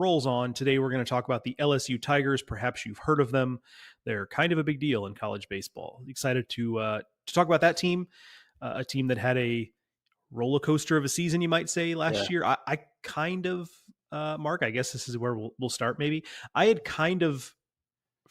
rolls on. Today we're going to talk about the LSU Tigers. Perhaps you've heard of them. They're kind of a big deal in college baseball. Excited to talk about that team, a team that had a roller coaster of a season, you might say, last year. I kind of, Mark, I guess this is where we'll start maybe. I had kind of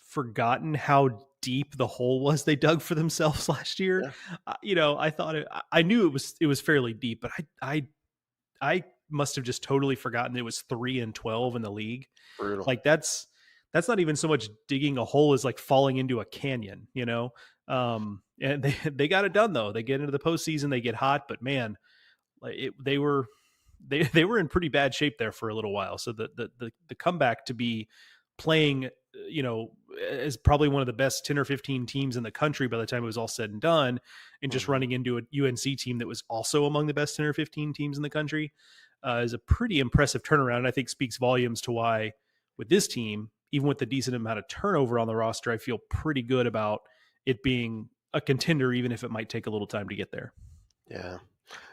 forgotten how deep the hole was they dug for themselves last year. I thought I knew it was fairly deep, but I must have just totally forgotten it was 3-12 in the league. Brutal. Like that's not even so much digging a hole as like falling into a canyon, and they got it done though. They get into the postseason, they get hot, but man, they were in pretty bad shape there for a little while. So the comeback to be playing, as probably one of the best 10 or 15 teams in the country by the time it was all said and done, and just running into a UNC team that was also among the best 10 or 15 teams in the country, is a pretty impressive turnaround. And I think speaks volumes to why with this team, even with the decent amount of turnover on the roster, I feel pretty good about it being a contender, even if it might take a little time to get there. Yeah.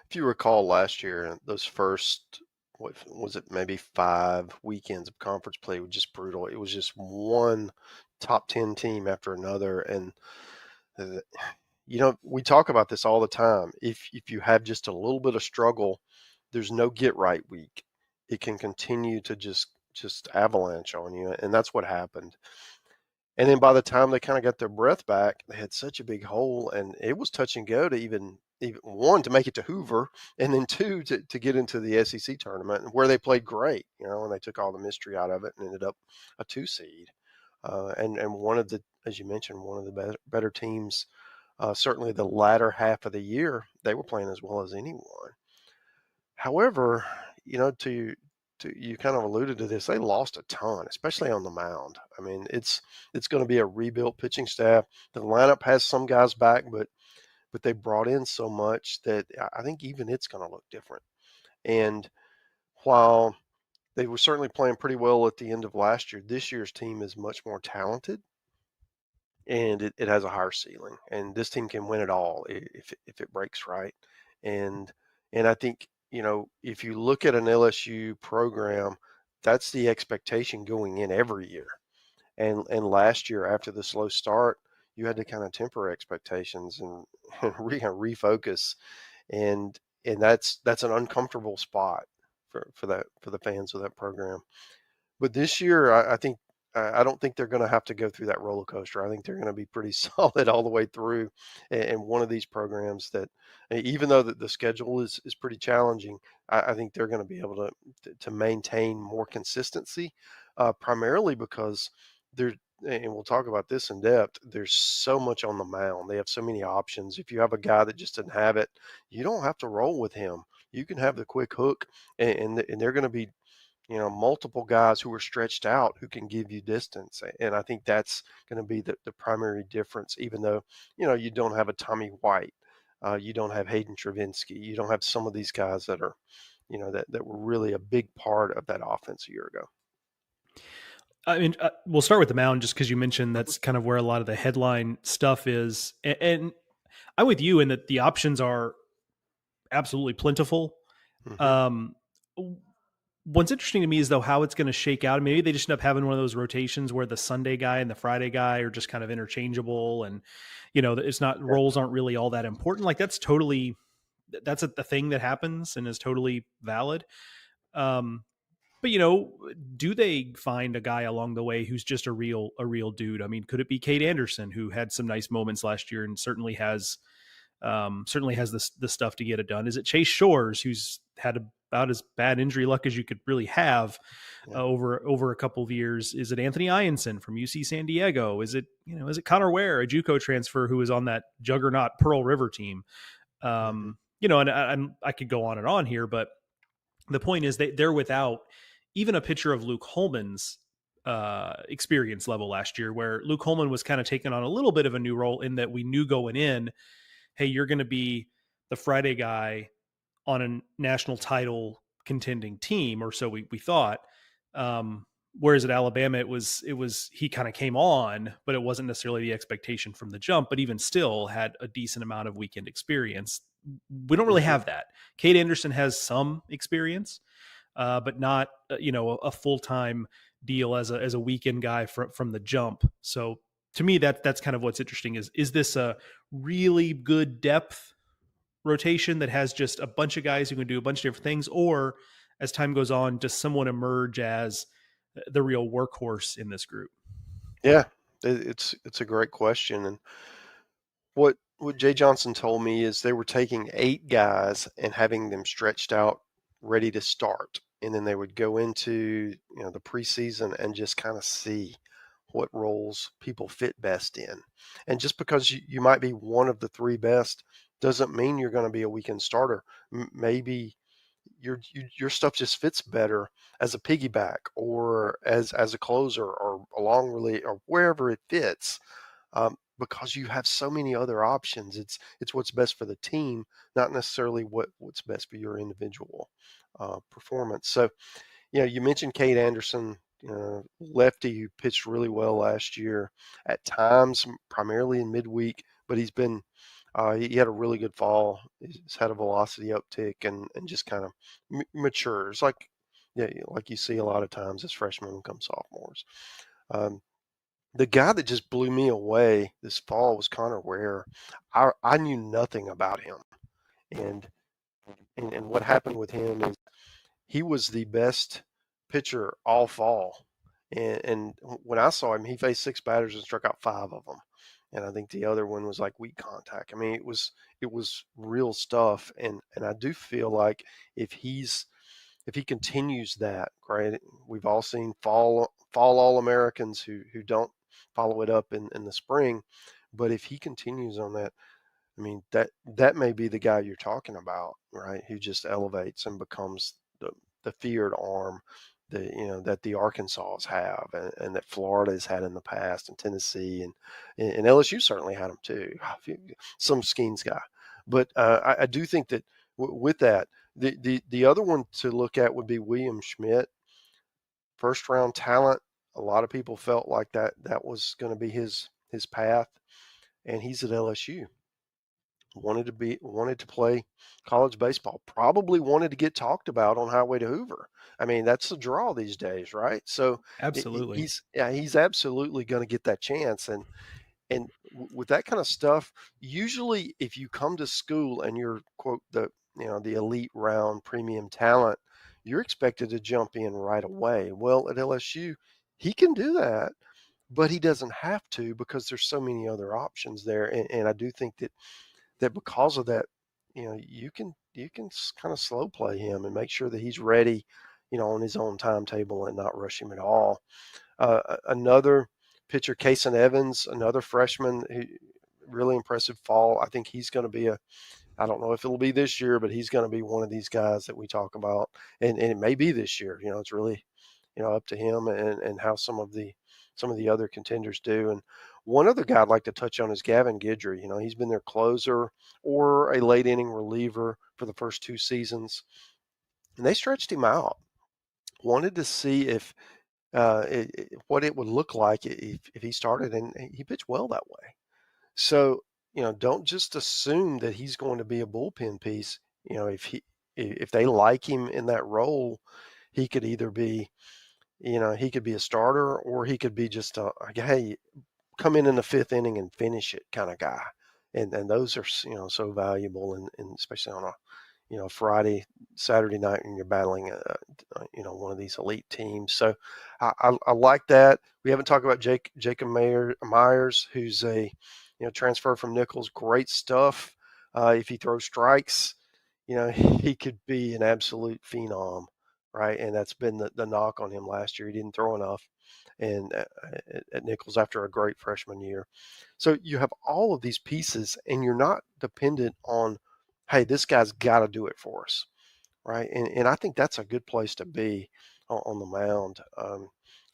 If you recall last year, those first, what was it, maybe 5 weekends of conference play were just brutal. It was just one top 10 team after another. And, we talk about this all the time. If you have just a little bit of struggle, there's no get right week. It can continue to just avalanche on you. And that's what happened. And then by the time they kind of got their breath back, they had such a big hole, and it was touch and go to even one, to make it to Hoover, and then two, to get into the SEC tournament, where they played great, and they took all the mystery out of it and ended up a 2 seed. And one of the, as you mentioned, one of the better teams, certainly the latter half of the year, they were playing as well as anyone. However, you kind of alluded to this, they lost a ton, especially on the mound. I mean, it's going to be a rebuilt pitching staff. The lineup has some guys back, but they brought in so much that I think even it's going to look different. And while they were certainly playing pretty well at the end of last year, this year's team is much more talented, and it has a higher ceiling. And this team can win it all if it breaks right. And I think, if you look at an LSU program, that's the expectation going in every year. And last year, after the slow start, you had to kind of temper expectations and refocus. And that's an uncomfortable spot for the fans of that program. But this year, I don't think they're going to have to go through that roller coaster. I think they're going to be pretty solid all the way through. And one of these programs that, even though the schedule is pretty challenging, I think they're going to be able to maintain more consistency, primarily because and we'll talk about this in depth, there's so much on the mound. They have so many options. If you have a guy that just doesn't have it, you don't have to roll with him. You can have the quick hook, and they're going to be, multiple guys who are stretched out who can give you distance. And I think that's going to be the primary difference, even though, you don't have a Tommy White. You don't have Hayden Travinsky. You don't have some of these guys that are, that were really a big part of that offense a year ago. I mean, we'll start with the mound just because you mentioned that's kind of where a lot of the headline stuff is. And I'm with you in that the options are absolutely plentiful. Mm-hmm. What's interesting to me is, though, how it's going to shake out. Maybe they just end up having one of those rotations where the Sunday guy and the Friday guy are just kind of interchangeable, and it's not, roles aren't really all that important. Like that's a thing that happens and is totally valid. But do they find a guy along the way who's just a real dude? I mean, could it be Cade Anderson, who had some nice moments last year and certainly has the stuff to get it done? Is it Chase Shores, who's had about as bad injury luck as you could really have over a couple of years? Is it Anthony Ianson from UC San Diego? Is it Connor Ware, a JUCO transfer who was on that juggernaut Pearl River team? And I could go on and on here, but the point is they're without even a picture of Luke Holman's experience level last year, where Luke Holman was kind of taking on a little bit of a new role in that we knew going in, hey, you're going to be the Friday guy on a national title contending team, or so we thought. Whereas at Alabama, it was he kind of came on, but it wasn't necessarily the expectation from the jump, but even still had a decent amount of weekend experience. We don't really have that. Cade Anderson has some experience, but not a full time deal as a weekend guy from the jump. So to me, that's kind of what's interesting. Is this a really good depth rotation that has just a bunch of guys who can do a bunch of different things, or as time goes on, does someone emerge as the real workhorse in this group? Yeah, it's a great question. And what Jay Johnson told me is they were taking 8 guys and having them stretched out, ready to start, and then they would go into the preseason and just kind of see what roles people fit best in. And just because you might be one of the 3 best doesn't mean you're going to be a weekend starter. Maybe your stuff just fits better as a piggyback or as a closer or a long relay or wherever it fits, because you have so many other options. It's what's best for the team, not necessarily what's best for your individual performance. So, you mentioned Kate Anderson, lefty who pitched really well last year at times, primarily in midweek, but he had a really good fall. He's had a velocity uptick and just kind of matures like you see a lot of times as freshmen become sophomores. Um, the guy that just blew me away this fall was Connor Ware. I knew nothing about him, and and what happened with him is he was the best pitcher all fall. And when I saw him, he faced 6 batters and struck out 5 of them. And I think the other one was like weak contact. I mean, it was real stuff. And I do feel like if he continues that, right? We've all seen fall All Americans who don't follow it up in the spring. But if he continues on that, I mean, that may be the guy you're talking about, right? Who just elevates and becomes the feared arm that the Arkansas have and that Florida has had in the past, and Tennessee and LSU certainly had them too. Some Skeens guy, but I do think that with that, the other one to look at would be William Schmidt, first round talent. A lot of people felt like that was going to be his path, and he's at LSU. Wanted to play college baseball, probably wanted to get talked about on Highway to Hoover. I mean, that's the draw these days, right? So Absolutely. he's absolutely going to get that chance. And with that kind of stuff, usually if you come to school and you're quote the elite round premium talent, you're expected to jump in right away. Well, at LSU, he can do that, but he doesn't have to because there's so many other options there. And I do think that because of that, you can kind of slow play him and make sure that he's ready, on his own timetable and not rush him at all. Another pitcher, Kason Evans, another freshman, really impressive fall. I think he's going to be I don't know if it'll be this year, but he's going to be one of these guys that we talk about, and it may be this year. It's really, up to him and how some of the other contenders do. And one other guy I'd like to touch on is Gavin Guidry. He's been their closer or a late inning reliever for the first 2 seasons, and they stretched him out. Wanted to see if what it would look like if he started, and he pitched well that way. So, don't just assume that he's going to be a bullpen piece. If they like him in that role, he could either be, he could be a starter or he could be just hey, come in the 5th inning and finish it kind of guy. And those are, so valuable and especially on a, Friday, Saturday night when you're battling, one of these elite teams. So I like that. We haven't talked about Jacob Myers, who's a, transfer from Nichols. Great stuff. If he throws strikes, he could be an absolute phenom, right? And that's been the knock on him last year. He didn't throw enough, and at Nichols after a great freshman year. So you have all of these pieces, and you're not dependent on, hey, this guy's got to do it for us, right? And I think that's a good place to be on the mound,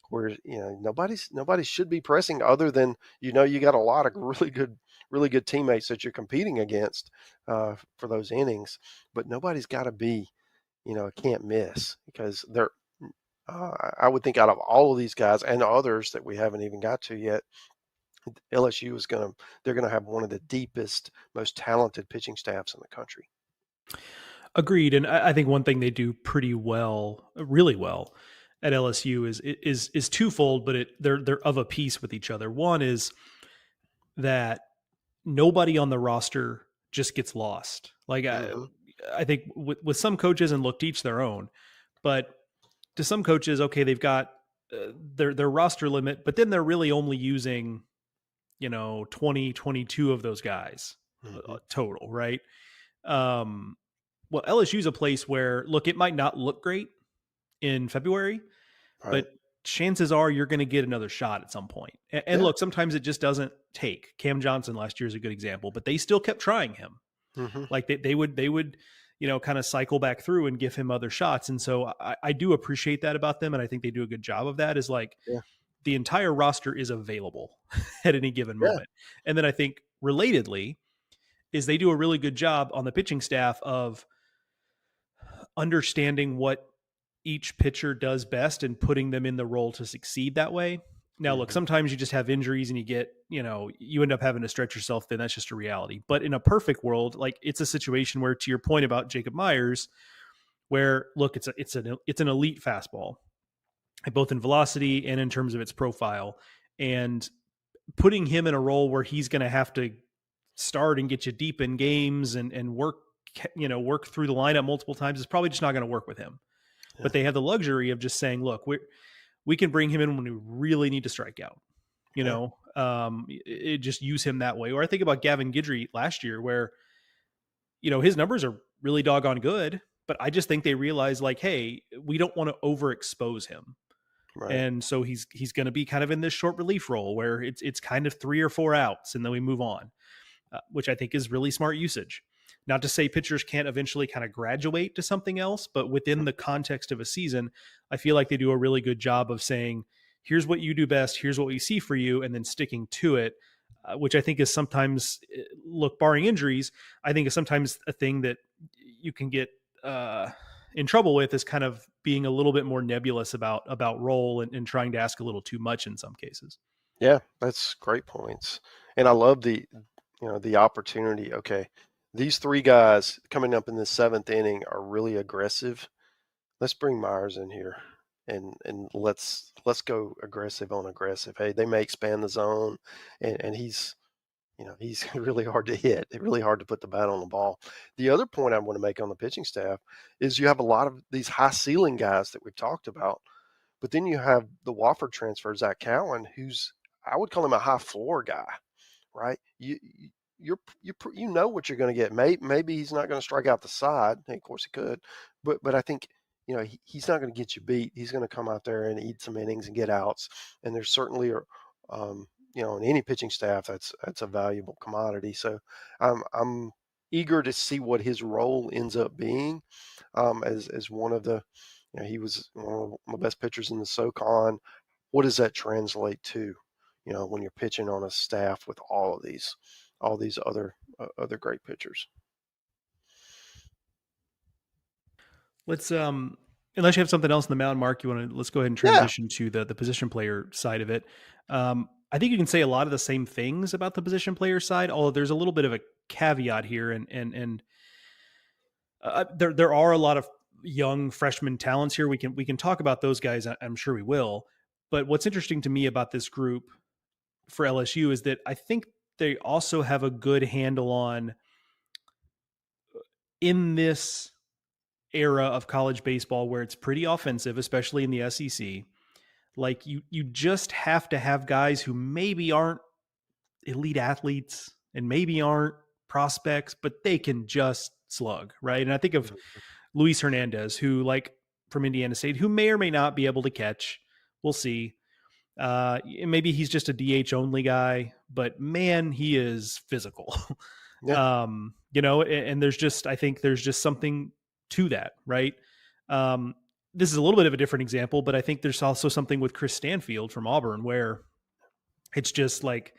where nobody should be pressing other than you got a lot of really good teammates that you're competing against for those innings, but nobody's got to be a can't miss because they're. I would think out of all of these guys and others that we haven't even got to yet, LSU they're gonna have one of the deepest, most talented pitching staffs in the country. Agreed. And I think one thing they do pretty well, really well at LSU is twofold, but they're of a piece with each other. One is that nobody on the roster just gets lost. Like Hmm. I think with some coaches, and look, to each their own, but to some coaches, okay, they've got their roster limit, but then they're really only using 20, 22 of those guys Hmm. total, right? Um, well, LSU is a place where, look, it might not look great in February, Right. but chances are you're going to get another shot at some point. And Yeah. look, sometimes it just doesn't take. Cam Johnson last year is a good example, but they still kept trying him. Hmm. Like they would kind of cycle back through and give him other shots. And so I do appreciate that about them, and I think they do a good job of that. Is like Yeah. the entire roster is available at any given Yeah. moment. And then I think relatedly is they do a really good job on the pitching staff of understanding what each pitcher does best and putting them in the role to succeed that way. Now, look, Hmm. sometimes you just have injuries and you end up having to stretch yourself thin. That's just a reality. But in a perfect world, like it's a situation where, to your point about Jacob Myers, where look, it's an elite fastball, both in velocity and in terms of its profile, and putting him in a role where he's going to have to start and get you deep in games and work through the lineup multiple times is probably just not going to work with him. Yeah. But they have the luxury of just saying, look, we can bring him in when we really need to strike out. Yeah. Just use him that way. Or I think about Gavin Guidry last year, where his numbers are really doggone good, but I just think they realize, like, hey, we don't want to overexpose him, Right. and so he's going to be kind of in this short relief role where it's kind of 3 or 4 outs, and then we move on, which I think is really smart usage. Not to say pitchers can't eventually kind of graduate to something else, but within the context of a season, I feel like they do a really good job of saying, here's what you do best, here's what we see for you, and then sticking to it, which I think is sometimes, look, barring injuries, I think is sometimes a thing that you can get in trouble with, is kind of being a little bit more nebulous about role and trying to ask a little too much in some cases. Yeah. That's great points. And I love the opportunity. Okay. These three guys coming up in the seventh inning are really aggressive. Let's bring Myers in here and let's go aggressive on aggressive. Hey, they may expand the zone and he's really hard to hit. It's really hard to put the bat on the ball. The other point I want to make on the pitching staff is you have a lot of these high ceiling guys that we've talked about, but then you have the Wofford transfer, Zach Cowan, who's I would call him a high floor guy, right? You know what you're going to get. Maybe he's not going to strike out the side. Of course he could, but I think he's not going to get you beat. He's going to come out there and eat some innings and get outs. And there's certainly in any pitching staff that's a valuable commodity. So I'm eager to see what his role ends up being as one of the. He was one of my best pitchers in the SoCon. What does that translate to? When you're pitching on a staff with all these other great pitchers. Let's unless you have something else in the mound, Mark, let's go ahead and Yeah. transition to the position player side of it. I think you can say a lot of the same things about the position player side, although there's a little bit of a caveat here, and there are a lot of young freshman talents here. We can talk about those guys. I'm sure we will. But what's interesting to me about this group for LSU is that I think they also have a good handle on, in this era of college baseball where it's pretty offensive, especially in the SEC. Like you just have to have guys who maybe aren't elite athletes and maybe aren't prospects, but they can just slug, right? And I think of Mhm. Luis Hernandez, who, like, from Indiana State, who may or may not be able to catch. We'll see. Maybe he's just a DH only guy, but man, he is physical. Yeah. And I think there's just something to that, right? Um, this is a little bit of a different example, but I think there's also something with Chris Stanfield from Auburn where it's just like,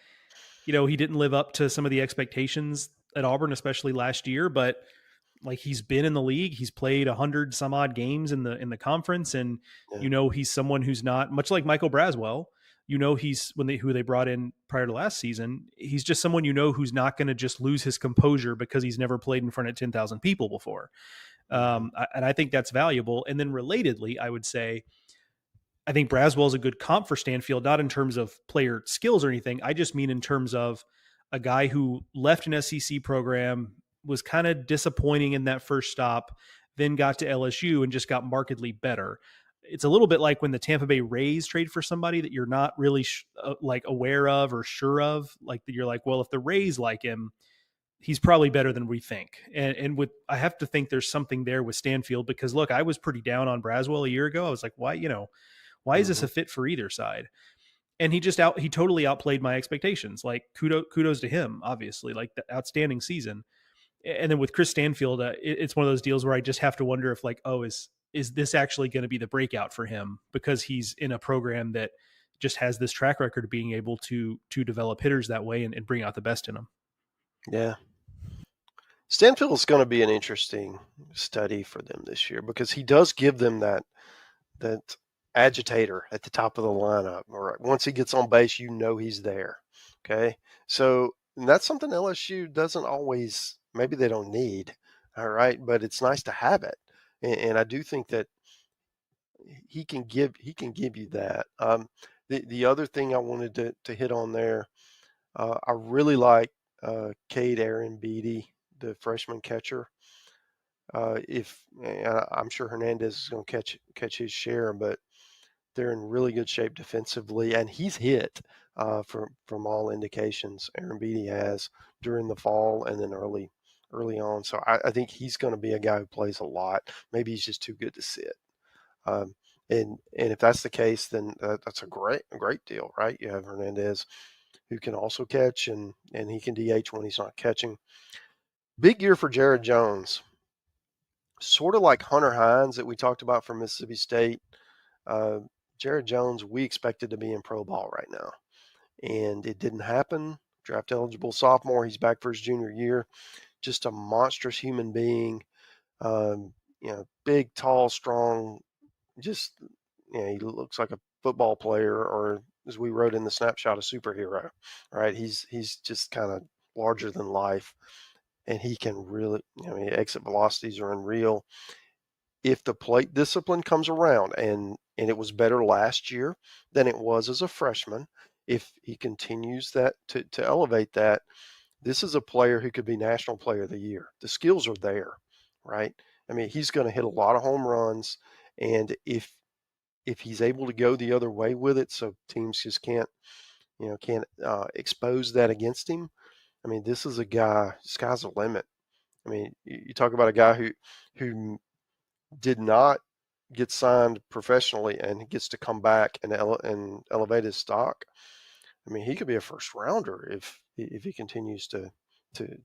he didn't live up to some of the expectations at Auburn, especially last year, but like he's been in the league, he's played 100 some odd games in the conference, and Yeah. he's someone who's not much like Michael Braswell. He's who they brought in prior to last season. He's just someone who's not going to just lose his composure because he's never played in front of 10,000 people before. Mhm. And I think that's valuable. And then relatedly, I would say I think Braswell is a good comp for Stanfield, not in terms of player skills or anything. I just mean in terms of a guy who left an SEC program, was kind of disappointing in that first stop, then got to LSU and just got markedly better. It's a little bit like when the Tampa Bay Rays trade for somebody that you're not really like aware of or sure of, like that you're like, well, if the Rays like him, he's probably better than we think. And with, I have to think there's something there with Stanfield, because look, I was pretty down on Braswell a year ago. I was like, why is this Mhm. a fit for either side? And he totally outplayed my expectations. Like kudos to him, obviously, like the outstanding season. And then with Chris Stanfield, it's one of those deals where I just have to wonder if like, oh, is this actually going to be the breakout for him, because he's in a program that just has this track record of being able to develop hitters that way and bring out the best in them. Yeah. Stanfield is going to be an interesting study for them this year because he does give them that agitator at the top of the lineup. All right. Once he gets on base, he's there. Okay. So and that's something LSU doesn't always, maybe they don't need. All right. But it's nice to have it. And I do think that he can give you that. The other thing I wanted to hit on there, I really like Cade Aaron Beatty, the freshman catcher. If I'm sure Hernandez is going to catch his share, but they're in really good shape defensively, and he's hit from all indications. Aaron Beatty has during the fall and then early on. So I think he's going to be a guy who plays a lot. Maybe he's just too good to sit. Um, and if that's the case, then that's a great deal, right? You have Hernandez who can also catch, and he can DH when he's not catching. Big year for Jared Jones, sort of like Hunter Hines that we talked about from Mississippi State. Uh, Jared Jones, we expected to be in pro ball right now, and it didn't happen. Draft eligible sophomore, he's back for his junior year. Just a monstrous human being. Big, tall, strong. Just he looks like a football player, or as we wrote in the snapshot, a superhero. Right? He's just kind of larger than life, and he can really, exit velocities are unreal. If the plate discipline comes around, and it was better last year than it was as a freshman, if he continues that to elevate that, this is a player who could be National Player of the Year. The skills are there, right? I mean, he's going to hit a lot of home runs, and if he's able to go the other way with it, so teams just can't expose that against him. I mean, this is a guy. Sky's the limit. I mean, you talk about a guy who did not get signed professionally and gets to come back and elevate his stock. I mean, he could be a first rounder if he continues to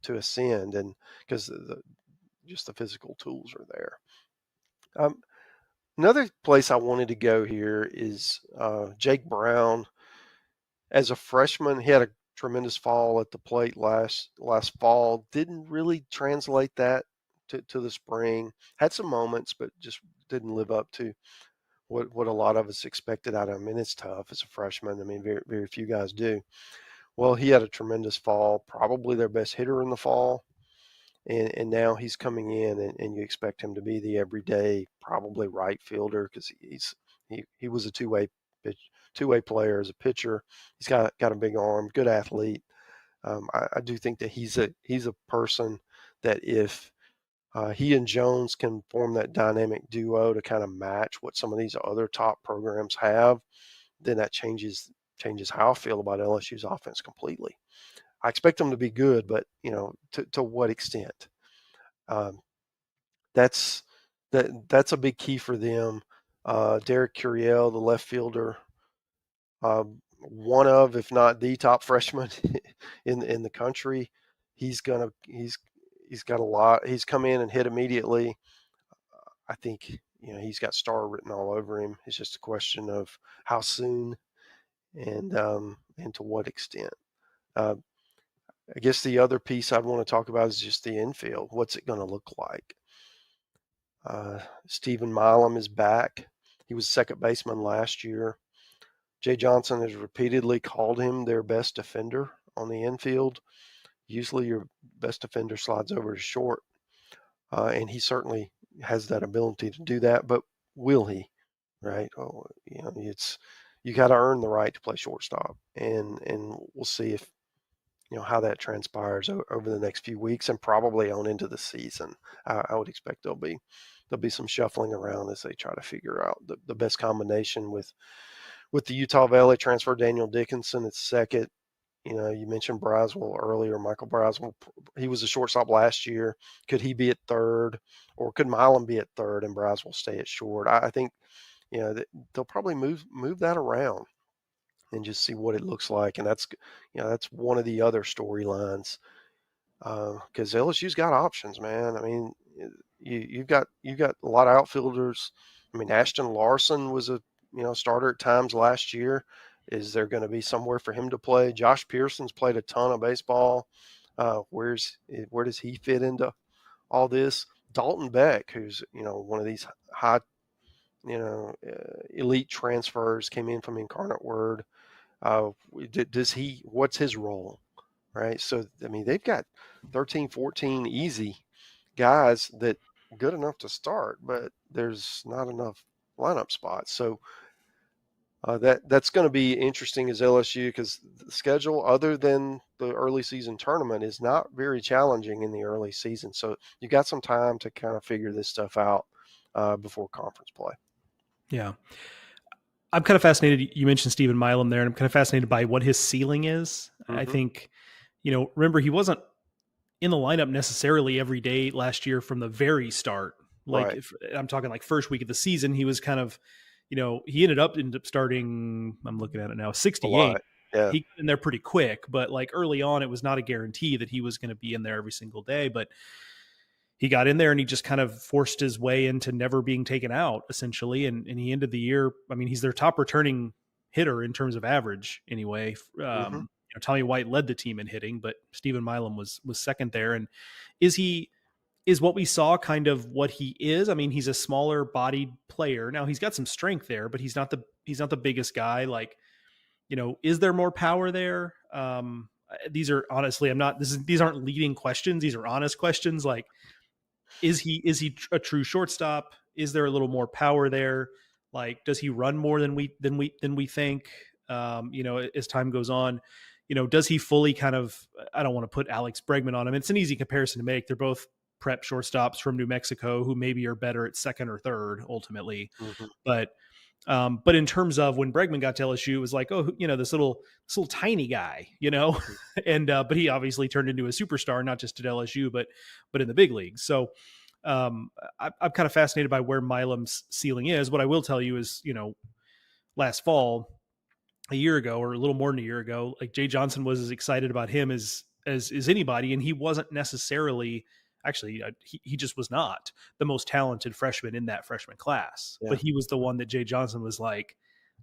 ascend, and because just the physical tools are there. Another place I wanted to go here is Jake Brown. As a freshman, he had a tremendous fall at the plate last fall. Didn't really translate that to the spring. Had some moments, but just didn't live up to what a lot of us expected out of him. And it's tough as a freshman. I mean, very very few guys do. Well, he had a tremendous fall, probably their best hitter in the fall. And now he's coming in, and you expect him to be the everyday, probably right fielder, because he was a two-way player as a pitcher. He's got a big arm, good athlete. I do think that he's a person that if he and Jones can form that dynamic duo to kind of match what some of these other top programs have, then that changes how I feel about LSU's offense completely. I expect them to be good, but to what extent? Um, that's that's a big key for them. Derek Curiel, the left fielder, one of, if not the top freshman in the country. He's got a lot. He's come in and hit immediately. I think he's got star written all over him. It's just a question of how soon and to what extent. Uh, I guess the other piece I'd want to talk about is just the infield. What's it going to look like? Stephen Milam is back. He was second baseman last year. Jay Johnson has repeatedly called him their best defender on the infield. Usually your best defender slides over to short, and he certainly has that ability to do that, but will he? Right? Oh, you got to earn the right to play shortstop, and we'll see if how that transpires over the next few weeks and probably on into the season. I would expect there'll be some shuffling around as they try to figure out the best combination with the Utah Valley transfer Daniel Dickinson at second. You mentioned Braswell earlier. Michael Braswell, he was a shortstop last year. Could he be at third, or could Milam be at third and Braswell stay at short? I think they'll probably move that around and just see what it looks like. And that's one of the other storylines because LSU's got options, man. I mean, you've got a lot of outfielders. I mean, Ashton Larson was a starter at times last year. Is there going to be somewhere for him to play? Josh Pearson's played a ton of baseball. Where does he fit into all this? Dalton Beck, who's one of these high elite transfers, came in from Incarnate Word. What's his role, right? So, I mean, they've got 13, 14 easy guys that good enough to start, but there's not enough lineup spots. So that's going to be interesting as LSU because the schedule, other than the early season tournament, is not very challenging in the early season. So you got some time to kind of figure this stuff out before conference play. Yeah. I'm kind of fascinated. You mentioned Stephen Milam there, and I'm kind of fascinated by what his ceiling is. I Mm-hmm. think, remember, he wasn't in the lineup necessarily every day last year from the very start. Like, Right. if I'm talking like first week of the season, he was kind of, he ended up starting, I'm looking at it now, A 68. lot. Yeah. He got in there pretty quick, but like early on, it was not a guarantee that he was going to be in there every single day. But he got in there and he just kind of forced his way into never being taken out, essentially. And he ended the year. I mean, he's their top returning hitter in terms of average, anyway. Mm-hmm. Tommy White led the team in hitting, but Stephen Milam was second there. And is what we saw kind of what he is? I mean, he's a smaller bodied player. Now he's got some strength there, but he's not the biggest guy. Like, is there more power there? These are honestly, these aren't leading questions. These are honest questions. Like, is he a true shortstop? Is there a little more power there? Like, does he run more than we think? As time goes on, does he fully kind of? I don't want to put Alex Bregman on him. It's an easy comparison to make. They're both prep shortstops from New Mexico who maybe are better at second or third ultimately, Mm-hmm. but in terms of when Bregman got to LSU, it was like, oh, this little tiny guy, Mm-hmm. and but he obviously turned into a superstar, not just at LSU, but in the big leagues. So I'm kind of fascinated by where Milam's ceiling is. What I will tell you is, last fall, a year ago, or a little more than a year ago, like Jay Johnson was as excited about him as anybody, and he wasn't necessarily. Actually, he just was not the most talented freshman in that freshman class, but Yeah. he was the one that Jay Johnson was like,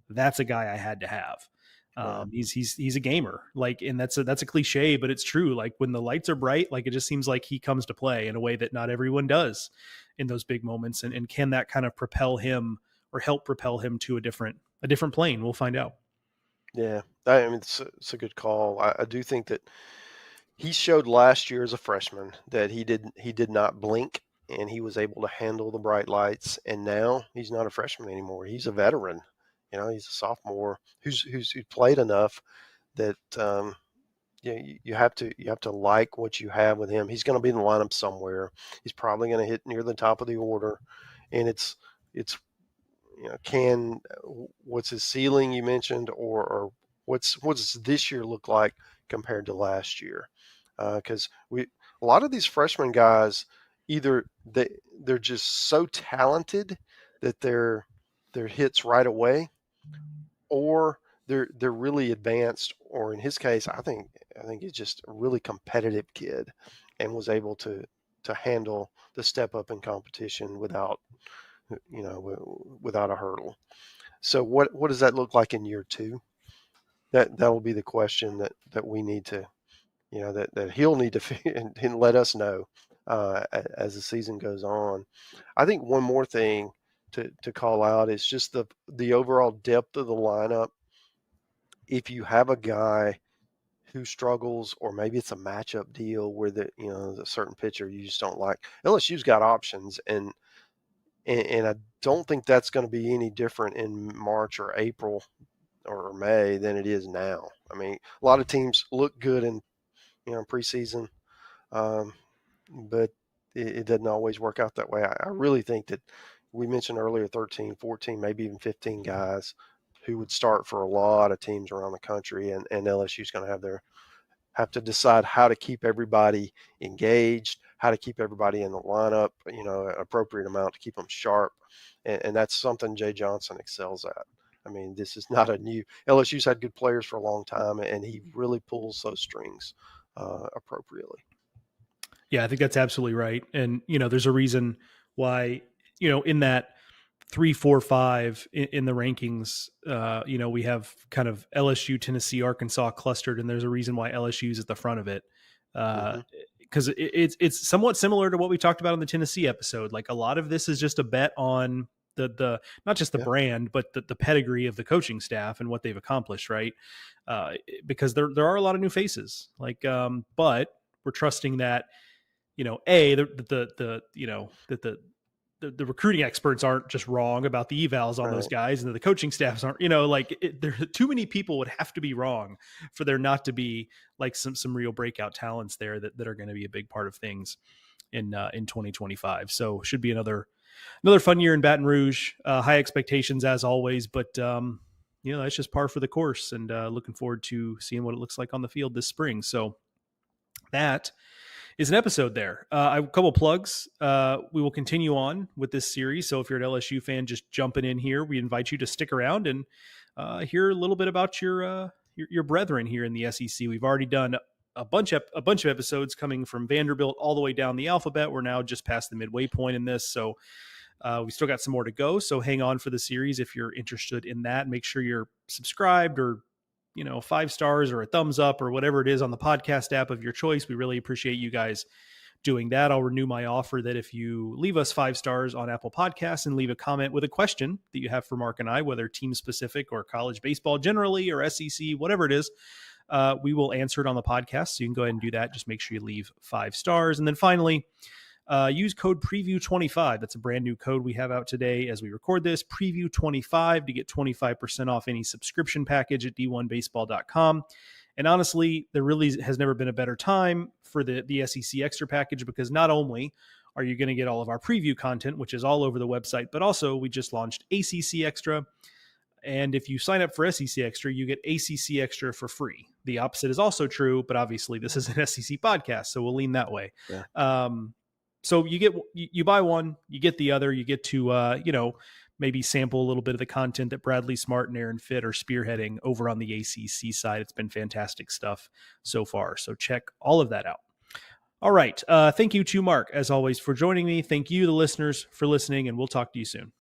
that's a guy I had to have. Yeah. He's a gamer, like, and that's a cliche, but it's true. Like when the lights are bright, like it just seems like he comes to play in a way that not everyone does in those big moments. And can that kind of propel him or help propel him to a different plane? We'll find out. Yeah. I mean, it's a good call. I do think that he showed last year as a freshman that he did not blink and he was able to handle the bright lights. And now he's not a freshman anymore. He's a veteran. He's a sophomore who played enough that you have to like what you have with him. He's going to be in the lineup somewhere. He's probably going to hit near the top of the order, and it's can what's his ceiling you mentioned, or what's this year look like compared to last year? Because a lot of these freshman guys either they're just so talented that they're hits right away, or they're really advanced, or in his case, I think he's just a really competitive kid and was able to handle the step up in competition without a hurdle. So what does that look like in year two? That will be the question that we need to that he'll need to and let us know as the season goes on. I think one more thing to call out is just the overall depth of the lineup. If you have a guy who struggles, or maybe it's a matchup deal where the certain pitcher you just don't like, LSU's got options, and and I don't think that's going to be any different in March or April or May than it is now. I mean, a lot of teams look good in preseason, um, but it doesn't always work out that way. I really think that we mentioned earlier 13, 14, maybe even 15 guys who would start for a lot of teams around the country, and LSU is going to have to decide how to keep everybody engaged, how to keep everybody in the lineup, an appropriate amount to keep them sharp. And that's something Jay Johnson excels at. I mean, this is not a new LSU's had good players for a long time, and he really pulls those strings appropriately. Yeah, I think that's absolutely right. And, there's a reason why, in that 3, 4, 5 in the rankings, we have kind of LSU, Tennessee, Arkansas clustered, and there's a reason why LSU is at the front of it. Because it's somewhat similar to what we talked about in the Tennessee episode. Like, a lot of this is just a bet on the not just the brand, but the pedigree of the coaching staff and what they've accomplished, right? Because there are a lot of new faces. But we're trusting that, that the recruiting experts aren't just wrong about the evals on those guys, and that the coaching staffs aren't, there too many people would have to be wrong for there not to be like some real breakout talents there that are going to be a big part of things in 2025. So should be another fun year in Baton Rouge. High expectations as always, but that's just par for the course, and looking forward to seeing what it looks like on the field this spring. So that is an episode there. A couple plugs. We will continue on with this series. So if you're an LSU fan just jumping in here, we invite you to stick around and hear a little bit about your brethren here in the SEC. We've already done a bunch of episodes coming from Vanderbilt all the way down the alphabet. We're now just past the midway point in this. So we still got some more to go. So hang on for the series if you're interested in that. Make sure you're subscribed, or 5 stars or a thumbs up or whatever it is on the podcast app of your choice. We really appreciate you guys doing that. I'll renew my offer that if you leave us 5 stars on Apple Podcasts and leave a comment with a question that you have for Mark and I, whether team specific or college baseball generally or SEC, whatever it is, we will answer it on the podcast. So you can go ahead and do that. Just make sure you leave 5 stars. And then finally, use code PREVIEW25. That's a brand new code we have out today as we record this. PREVIEW25 to get 25% off any subscription package at d1baseball.com. And honestly, there really has never been a better time for the SEC Extra package, because not only are you going to get all of our preview content, which is all over the website, but also we just launched ACC Extra. And if you sign up for SEC Extra, you get ACC Extra for free. The opposite is also true, but obviously this is an SEC podcast, so we'll lean that way. Yeah. So you buy one, you get the other, you get to, maybe sample a little bit of the content that Bradley Smart and Aaron Fitt are spearheading over on the ACC side. It's been fantastic stuff so far. So check all of that out. All right. Thank you to Mark, as always, for joining me. Thank you, the listeners, for listening, and we'll talk to you soon.